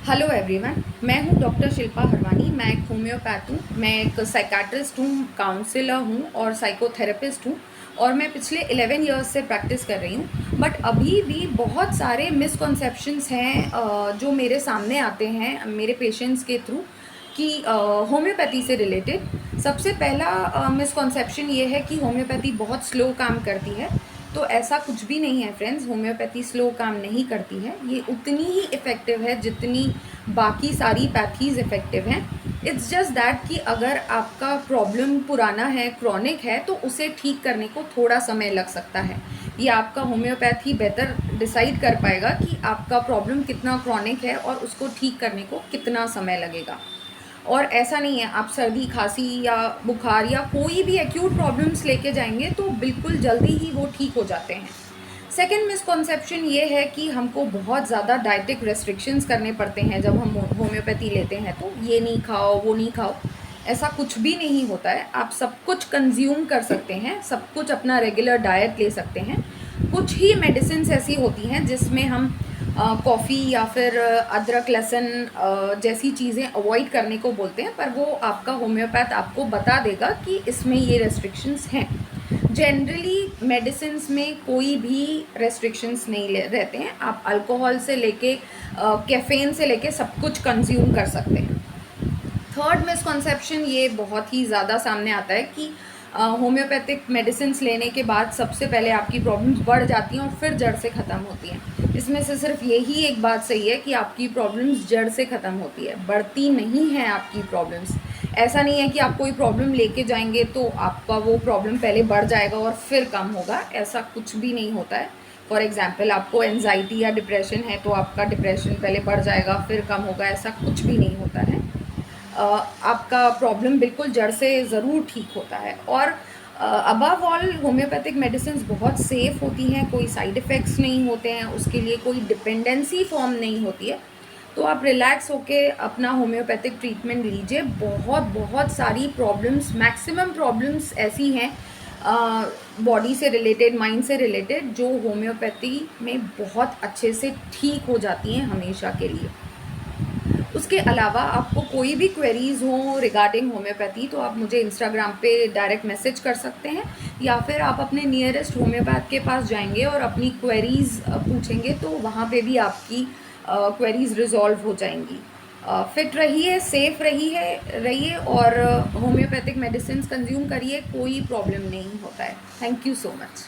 Hello everyone, मैं हूं doctor Shilpa Harwani. मैं एक होम्योपैथ हूं। मैं एक साइकाट्रिस्ट हूं, काउंसलर हूं और साइकोथेरेपिस्ट हूं। और मैं पिछले 11 इयर्स से प्रैक्टिस कर रही हूं। बट अभी भी बहुत सारे मिसकॉन्सेप्शंस हैं जो मेरे सामने आते हैं मेरे पेशेंट्स के थ्रू कि होम्योपैथी से रिलेटेड। सबसे पहला मिसकॉन्सेप्शन ये है कि होम्योपैथी बहुत स्लो काम करती है। तो ऐसा कुछ भी नहीं है फ्रेंड्स, होम्योपैथी स्लो काम नहीं करती है। ये उतनी ही इफ़ेक्टिव है जितनी बाकी सारी पैथीज़ इफ़ेक्टिव हैं। इट्स जस्ट दैट कि अगर आपका प्रॉब्लम पुराना है, क्रॉनिक है, तो उसे ठीक करने को थोड़ा समय लग सकता है। ये आपका होम्योपैथी बेहतर डिसाइड कर पाएगा कि आपका प्रॉब्लम कितना क्रॉनिक है और उसको ठीक करने को कितना समय लगेगा। और ऐसा नहीं है आप सर्दी खांसी या बुखार या कोई भी एक्यूट प्रॉब्लम्स लेके जाएंगे तो बिल्कुल जल्दी ही वो ठीक हो जाते हैं। सेकेंड मिसकॉन्सेप्शन ये है कि हमको बहुत ज़्यादा डाइटिक रेस्ट्रिक्शंस करने पड़ते हैं जब हम होम्योपैथी लेते हैं। तो ये नहीं खाओ, वो नहीं खाओ, ऐसा कुछ भी नहीं होता है। आप सब कुछ कंज्यूम कर सकते हैं, सब कुछ अपना रेगुलर डाइट ले सकते हैं। कुछ ही मेडिसिन ऐसी होती हैं जिसमें हम कॉफ़ी या फिर अदरक लहसुन जैसी चीज़ें अवॉइड करने को बोलते हैं, पर वो आपका होम्योपैथ आपको बता देगा कि इसमें ये रेस्ट्रिक्शंस हैं। जनरली मेडिसिन्स में कोई भी रेस्ट्रिक्शंस नहीं रहते हैं। आप अल्कोहल से लेके कैफ़ीन से लेके सब कुछ कंज्यूम कर सकते हैं। थर्ड मिसकॉन्सेप्शन ये बहुत ही ज़्यादा सामने आता है कि होम्योपैथिक मेडिसिन लेने के बाद सबसे पहले आपकी प्रॉब्लम्स बढ़ जाती हैं और फिर जड़ से ख़त्म होती हैं। इसमें से सिर्फ यही एक बात सही है कि आपकी प्रॉब्लम्स जड़ से ख़त्म होती है, बढ़ती नहीं है आपकी प्रॉब्लम्स। ऐसा नहीं है कि आप कोई प्रॉब्लम लेके जाएंगे तो आपका वो प्रॉब्लम पहले बढ़ जाएगा और फिर कम होगा, ऐसा कुछ भी नहीं होता है। फॉर एग्ज़ाम्पल आपको एनजाइटी या डिप्रेशन है तो आपका डिप्रेशन पहले बढ़ जाएगा फिर कम होगा, ऐसा कुछ भी नहीं होता है। आपका प्रॉब्लम बिल्कुल जड़ से ज़रूर ठीक होता है। और अबव ऑल होम्योपैथिक मेडिसिन बहुत सेफ़ होती हैं, कोई साइड इफ़ेक्ट्स नहीं होते हैं, उसके लिए कोई डिपेंडेंसी फॉर्म नहीं होती है। तो आप रिलैक्स होके अपना होम्योपैथिक ट्रीटमेंट लीजिए। बहुत बहुत सारी प्रॉब्लम्स, मैक्सिमम प्रॉब्लम्स ऐसी हैं बॉडी से रिलेटेड, माइंड से रिलेटेड, जो होम्योपैथी में बहुत अच्छे से ठीक हो जाती हैं हमेशा के लिए। उसके अलावा आपको कोई भी क्वेरीज़ हो रिगार्डिंग होम्योपैथी तो आप मुझे इंस्टाग्राम पे डायरेक्ट मैसेज कर सकते हैं, या फिर आप अपने नियरेस्ट होम्योपैथ के पास जाएंगे और अपनी क्वेरीज़ पूछेंगे तो वहाँ पे भी आपकी क्वेरीज़ रिजॉल्व हो जाएंगी। फिट रहिए, सेफ रहिए और होम्योपैथिक मेडिसिन कंज्यूम करिए, कोई प्रॉब्लम नहीं होता है। Thank you so much.